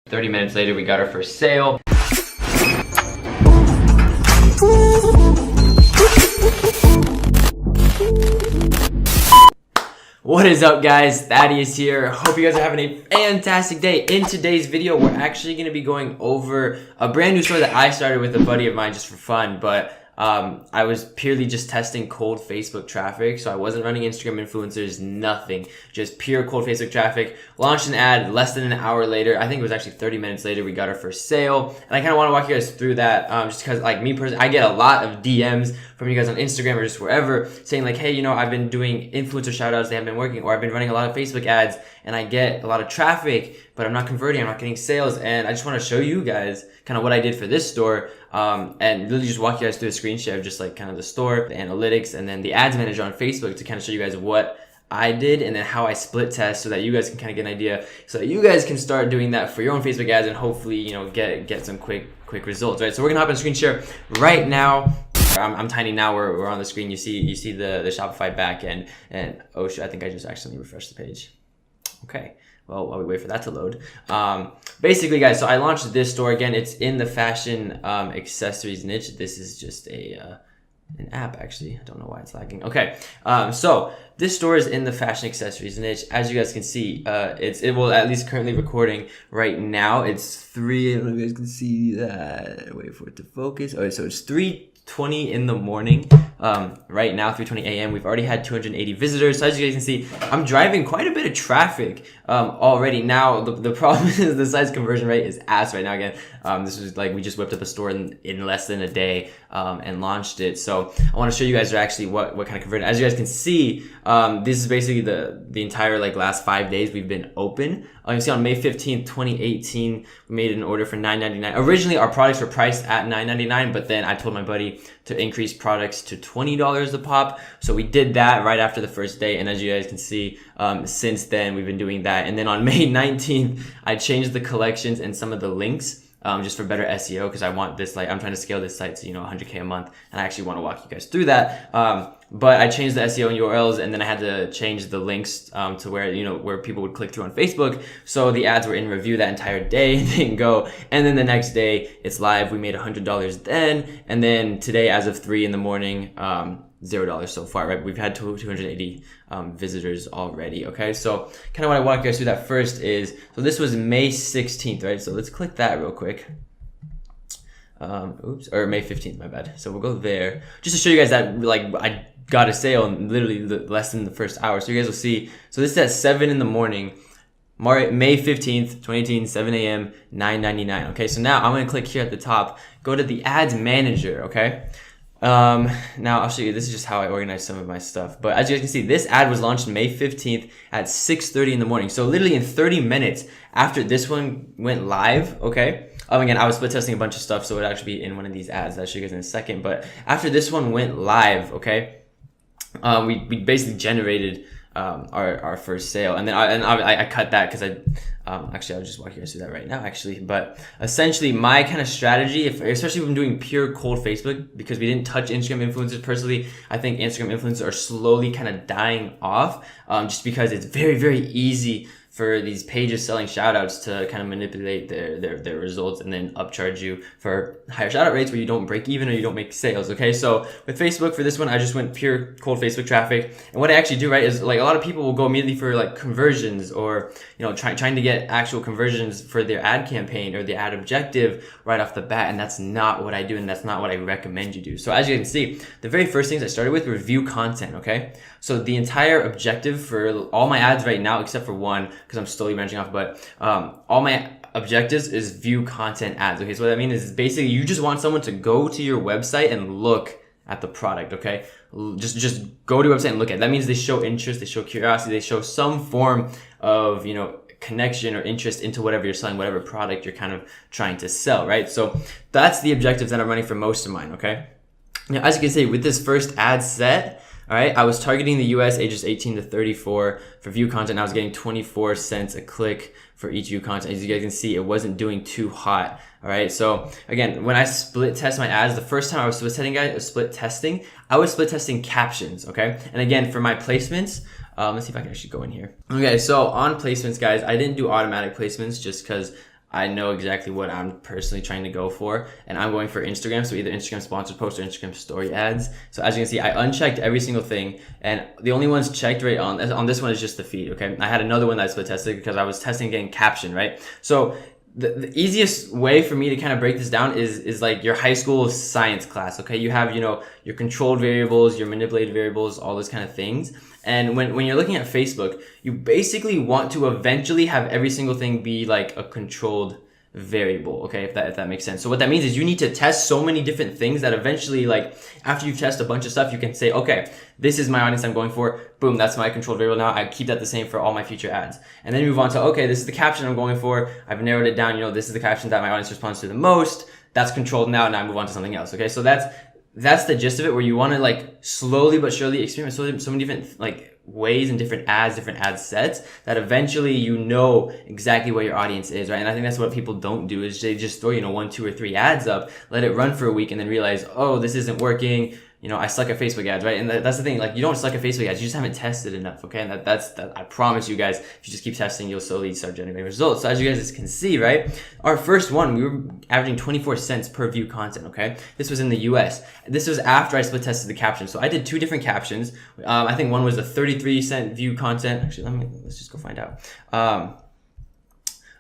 30 minutes later, we got our first sale. What is up, guys? Thaddeus here. Hope you guys are having a fantastic day. In today's video, we're actually going to be going over a brand new store that I started with a buddy of mine just for fun, but I was purely just testing cold Facebook traffic, so I wasn't running Instagram influencers, nothing. Just pure cold Facebook traffic. Launched an ad less than an hour later. I think it was actually 30 minutes later, we got our first sale. And I kind of want to walk you guys through that just because, like, me personally, I get a lot of DMs from you guys on Instagram or just wherever saying like, hey, you know, I've been doing influencer shoutouts, they haven't been working, or I've been running a lot of Facebook ads and I get a lot of traffic, but I'm not converting, I'm not getting sales. And I just want to show you guys kind of what I did for this store and really just walk you guys through a screen share of just like kind of the store, the analytics, and then the ads manager on Facebook to kind of show you guys what I did and then how I split test so that you guys can kind of get an idea, so that you guys can start doing that for your own Facebook ads and hopefully, you know, get some quick results, right? So we're gonna hop on screen share right now. I'm tiny now. We're on the screen. You see the Shopify backend, and oh shit, I think I just accidentally refreshed the page. Okay, well, while we wait for that to load, basically, guys, so I launched this store again. It's in the fashion accessories niche. This is just an app, actually. I don't know why it's lagging. Okay, so this store is in the fashion accessories niche. As you guys can see, it will at least currently recording right now. It's 3. I don't know if you guys can see that. Wait for it to focus. Okay, so it's 3:20 in the morning. Right now, 3:20 a.m. We've already had 280 visitors. So as you guys can see, I'm driving quite a bit of traffic already. Now, the problem is the size conversion rate is ass right now again. This was like, we just whipped up a store in less than a day and launched it. So I want to show you guys actually what kind of conversion. As you guys can see, this is basically the entire like last 5 days we've been open. You can see on May 15th, 2018, we made an order for $9.99. Originally, our products were priced at $9.99, but then I told my buddy to increase products to $20 a pop. So we did that right after the first day. And as you guys can see, since then, we've been doing that. And then on May 19th, I changed the collections and some of the links just for better SEO, because I want this, like, I'm trying to scale this site to, you know, 100K a month. And I actually want to walk you guys through that. But I changed the SEO and URLs, and then I had to change the links to where, you know, where people would click through on Facebook. So the ads were in review that entire day, didn't go. And then the next day it's live. We made $100 then. And then today, as of 3 in the morning, $0 so far, right? We've had 280 visitors already. Okay, so kind of what I want to guys through that first is, so this was May 16th, right? So let's click that real quick. Or May 15th, my bad. So we'll go there just to show you guys that, like, I got a sale in literally less than the first hour. So you guys will see. So this is at 7 in the morning, May 15th, 2018, 7 a.m., $9.99. Okay, so now I'm going to click here at the top, go to the ads manager. Okay. Now I'll show you, this is just how I organize some of my stuff. But as you guys can see, this ad was launched May 15th at 6:30 in the morning. So literally in 30 minutes after this one went live, okay? Again, I was split testing a bunch of stuff, so it would actually be in one of these ads. I'll show you guys in a second. But after this one went live, okay, we basically generated our first sale. And then I cut that because actually I'll just walk you guys through that right now actually. But essentially my kind of strategy, especially if I'm doing pure cold Facebook, because we didn't touch Instagram influencers personally, I think Instagram influencers are slowly kind of dying off just because it's very, very easy for these pages selling shoutouts to kind of manipulate their results and then upcharge you for higher shoutout rates where you don't break even or you don't make sales. Okay, so with Facebook for this one, I just went pure cold Facebook traffic. And what I actually do, right, is like a lot of people will go immediately for like conversions or, you know, trying to get actual conversions for their ad campaign or the ad objective right off the bat. And that's not what I do, and that's not what I recommend you do. So as you can see, the very first things I started with were view content. Okay, so the entire objective for all my ads right now, except for one, because I'm slowly branching off, but all my objectives is view content ads. Okay, so what that means is basically you just want someone to go to your website and look at the product. Okay, just go to your website and look at it. That means they show interest, they show curiosity, they show some form of, you know, connection or interest into whatever you're selling, whatever product you're kind of trying to sell, right? So that's the objectives that I'm running for most of mine. Okay, now as you can see with this first ad set, all right, I was targeting the US ages 18 to 34 for view content. I was getting 24 cents a click for each view content. As you guys can see, it wasn't doing too hot. All right, so again, when I split test my ads, the first time I was split testing captions. Okay, and again for my placements, let's see if I can actually go in here. Okay, so on placements, guys, I didn't do automatic placements just because I know exactly what I'm personally trying to go for, and I'm going for Instagram. So either Instagram sponsored posts or Instagram story ads. So as you can see, I unchecked every single thing, and the only ones checked right on this one is just the feed. Okay, I had another one that I split tested because I was testing getting caption, right? So the easiest way for me to kind of break this down is like your high school science class. Okay, you have, you know, your controlled variables, your manipulated variables, all those kind of things. And when you're looking at Facebook, you basically want to eventually have every single thing be like a controlled variable, okay, if that makes sense. So what that means is you need to test so many different things that eventually, like, after you test a bunch of stuff, you can say, okay, this is my audience I'm going for. Boom, that's my controlled variable now. I keep that the same for all my future ads. And then you move on to, okay, this is the caption I'm going for. I've narrowed it down. You know, this is the caption that my audience responds to the most. That's controlled now. Now I move on to something else. Okay, so that's the gist of it, where you want to like slowly but surely experiment so many different like ways and different ad sets that eventually you know exactly what your audience is, right? And I think that's what people don't do, is they just throw, you know, 1, 2, or 3 ads up, let it run for a week, and then realize, oh, this isn't working. You know, I suck at Facebook ads, right? And that's the thing, like, you don't suck at Facebook ads, you just haven't tested enough, okay? And that's I promise you guys, if you just keep testing, you'll slowly start generating results. So as you guys can see, right, our first one, we were averaging 24 cents per view content, okay? This was in the US. This was after I split tested the captions. So I did 2 different captions. I think one was a 33-cent view content. Actually, let's just go find out.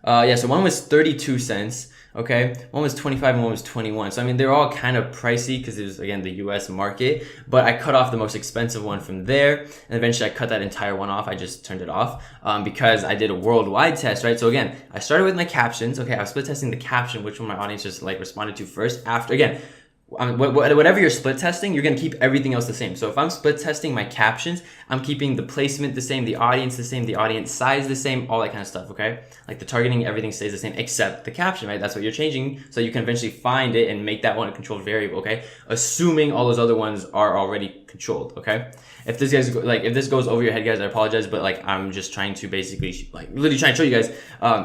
So one was 32 cents. Okay, one was 25 and one was 21. So I mean, they're all kind of pricey because it was, again, the US market, but I cut off the most expensive one from there, and eventually I cut that entire one off. I just turned it off because I did a worldwide test, right? So again, I started with my captions. Okay, I was split testing the caption, which one my audience just like responded to first. After, again, whatever you're split testing, you're going to keep everything else the same. So if I'm split testing my captions, I'm keeping the placement the same, the audience the same, the audience size the same, all that kind of stuff, okay? Like the targeting, everything stays the same except the caption, right? That's what you're changing, so you can eventually find it and make that one a controlled variable, okay? Assuming all those other ones are already controlled, okay? If this goes over your head, guys, I apologize, but like I'm just trying to basically like literally trying to show you guys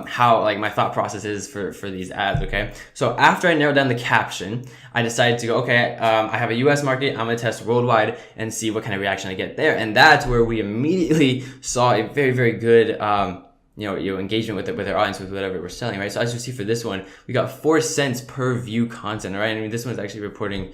how like my thought process is for these ads, okay? So after I narrowed down the caption, I decided to go, okay, I have a US market, I'm gonna test worldwide and see what kind of reaction I get there. And that's where we immediately saw a very, very good engagement with our audience, with whatever we're selling, right? So as you see for this one, we got 4 cents per view content, right? I mean, this one's actually reporting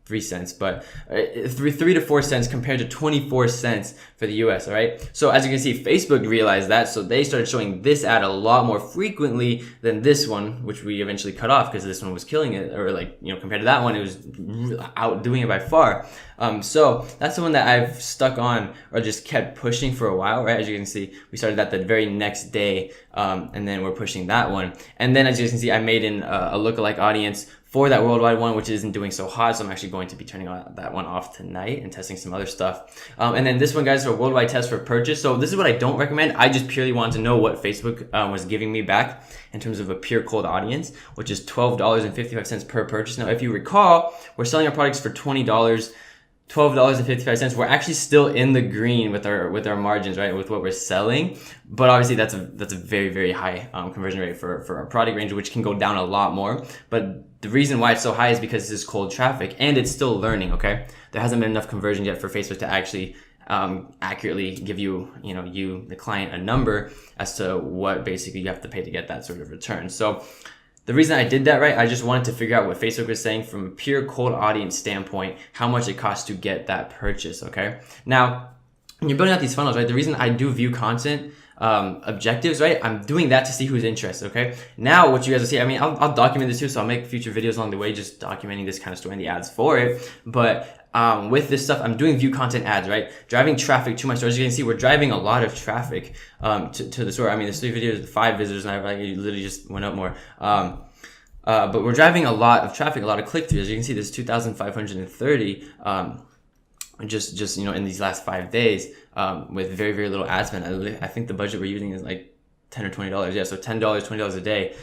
3 cents, but 3 to 4 cents compared to 24 cents for the US, all right? So as you can see, Facebook realized that, so they started showing this ad a lot more frequently than this one, which we eventually cut off because this one was killing it, or like, you know, compared to that one, it was outdoing it by far. So that's the one that I've stuck on, or just kept pushing for a while, right? As you can see, we started that the very next day, and then we're pushing that one. And then as you can see, I made in a lookalike audience for that worldwide one, which isn't doing so hot. So I'm actually going to be turning that one off tonight and testing some other stuff. And then this one, guys, for a worldwide test for purchase. So this is what I don't recommend. I just purely wanted to know what Facebook was giving me back in terms of a pure cold audience, which is $12.55 per purchase. Now, if you recall, we're selling our products for $20. $12.55. We're actually still in the green with our margins, right? With what we're selling, but obviously that's a very, very high conversion rate for our product range, which can go down a lot more. But the reason why it's so high is because this is cold traffic and it's still learning. Okay, there hasn't been enough conversion yet for Facebook to actually accurately give you the client a number as to what basically you have to pay to get that sort of return. So the reason I did that, right, I just wanted to figure out what Facebook was saying from a pure cold audience standpoint, how much it costs to get that purchase, okay? Now, when you're building out these funnels, right, the reason I do view content objectives, right, I'm doing that to see who's interested, okay? Now, what you guys will see, I mean, I'll document this too, so I'll make future videos along the way just documenting this kind of story and the ads for it, but with this stuff, I'm doing view content ads, right? Driving traffic to my store. As you can see, we're driving a lot of traffic to the store. I mean, there's 3 videos, 5 visitors, and I literally just went up more. But we're driving a lot of traffic, a lot of click-throughs. As you can see, there's 2,530 just in these last 5 days with very, very little ad spend. I think the budget we're using is like $10 or $20. Yeah, so $10, $20 a day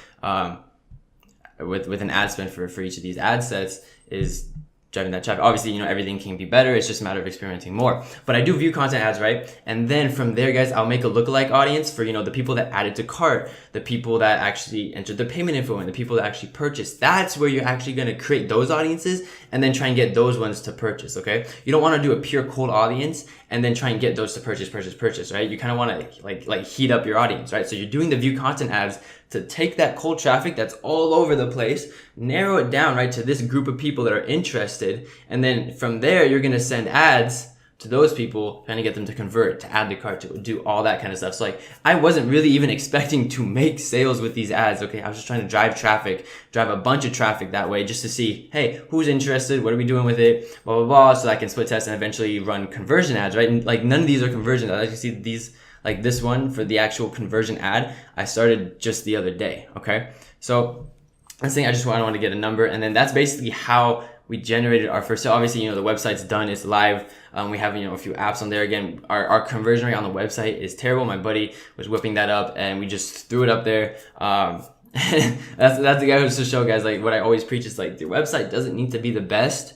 with an ad spend for each of these ad sets is driving that traffic. Obviously, everything can be better. It's just a matter of experimenting more. But I do view content ads, right? And then from there, guys, I'll make a lookalike audience for, the people that added to cart, the people that actually entered the payment info, and the people that actually purchased. That's where you're actually going to create those audiences and then try and get those ones to purchase, okay? You don't want to do a pure cold audience and then try and get those to purchase, right? You kind of want to like heat up your audience, right? So you're doing the view content ads to take that cold traffic that's all over the place, narrow it down, right, to this group of people that are interested. And then from there, you're going to send ads to those people, trying to get them to convert, to add to cart, to do all that kind of stuff. So like, I wasn't really even expecting to make sales with these ads. Okay. I was just trying to drive a bunch of traffic that way just to see, hey, who's interested? What are we doing with it? Blah, blah, blah. So I can split test and eventually run conversion ads, right? And like, none of these are conversion ads. As you see, these, like this one for the actual conversion ad, I started just the other day. Okay. So this thing, I wanted to get a number. And then that's basically how we generated our first sale. Obviously, the website's done, it's live. We have, a few apps on there. Again, our conversion rate on the website is terrible. My buddy was whipping that up and we just threw it up there. That's the guy who's to show guys, like what I always preach is like, the website doesn't need to be the best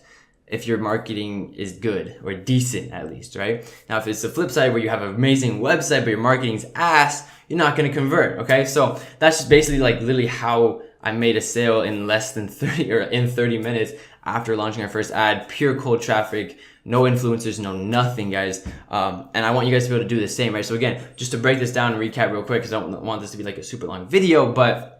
if your marketing is good or decent at least, right? Now, if it's the flip side where you have an amazing website, but your marketing's ass, you're not going to convert. Okay. So that's just basically like literally how I made a sale in less than 30 minutes after launching our first ad, pure cold traffic, no influencers, no nothing, guys. And I want you guys to be able to do the same, right? So again, just to break this down and recap real quick, because I don't want this to be like a super long video, but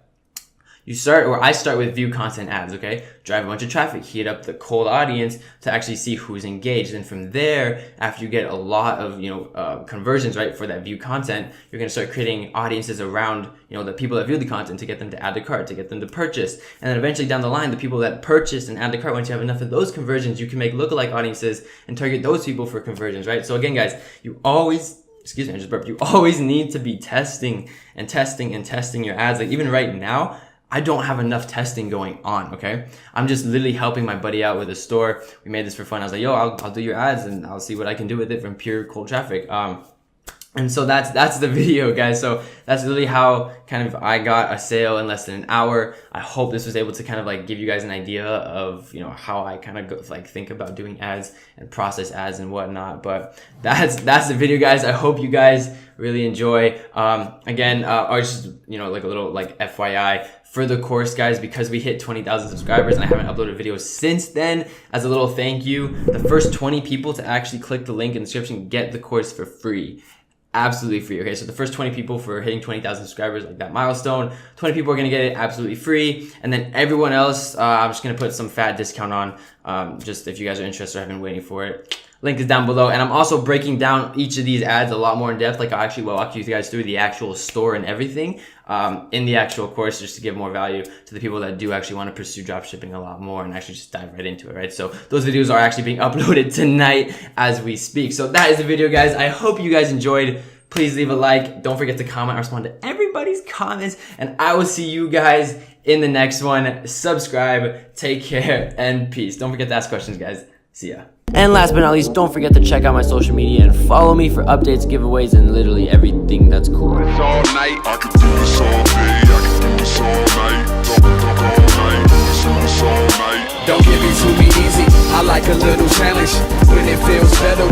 I start with view content ads, okay? Drive a bunch of traffic, heat up the cold audience to actually see who's engaged. And from there, after you get a lot of, conversions, right, for that view content, you're going to start creating audiences around, the people that view the content to get them to add to cart, to get them to purchase. And then eventually down the line, the people that purchase and add to cart, once you have enough of those conversions, you can make lookalike audiences and target those people for conversions, right? So again, guys, you always need to be testing your ads. Like even right now, I don't have enough testing going on, okay? I'm just literally helping my buddy out with a store. We made this for fun. I was like, yo, I'll do your ads and I'll see what I can do with it from pure cold traffic. And so that's the video, guys. So that's really how kind of I got a sale in less than an hour. I hope this was able to kind of like give you guys an idea of, how I kind of think about doing ads and process ads and whatnot. But that's the video, guys. I hope you guys really enjoy. Again, or just, like a little like FYI for the course, guys, because we hit 20,000 subscribers and I haven't uploaded videos since then. As a little thank you, the first 20 people to actually click the link in the description get the course for free. Absolutely free. Okay, so the first 20 people for hitting 20,000 subscribers, like that milestone, 20 people are going to get it absolutely free. And then everyone else, I'm just going to put some fat discount on, just if you guys are interested or have been waiting for it. Link is down below. And I'm also breaking down each of these ads a lot more in depth. Like I'll actually walk you guys through the actual store and everything in the actual course, just to give more value to the people that do actually want to pursue dropshipping a lot more and actually just dive right into it, right? So those videos are actually being uploaded tonight as we speak. So that is the video, guys. I hope you guys enjoyed. Please leave a like. Don't forget to comment. I respond to everybody's comments. And I will see you guys in the next one. Subscribe. Take care and peace. Don't forget to ask questions, guys. See ya. And last but not least, don't forget to check out my social media and follow me for updates, giveaways, and literally everything that's cool. It's all night. I can do this all day. I can do this all night. Don't give it to me easy. I like a little challenge when it feels better.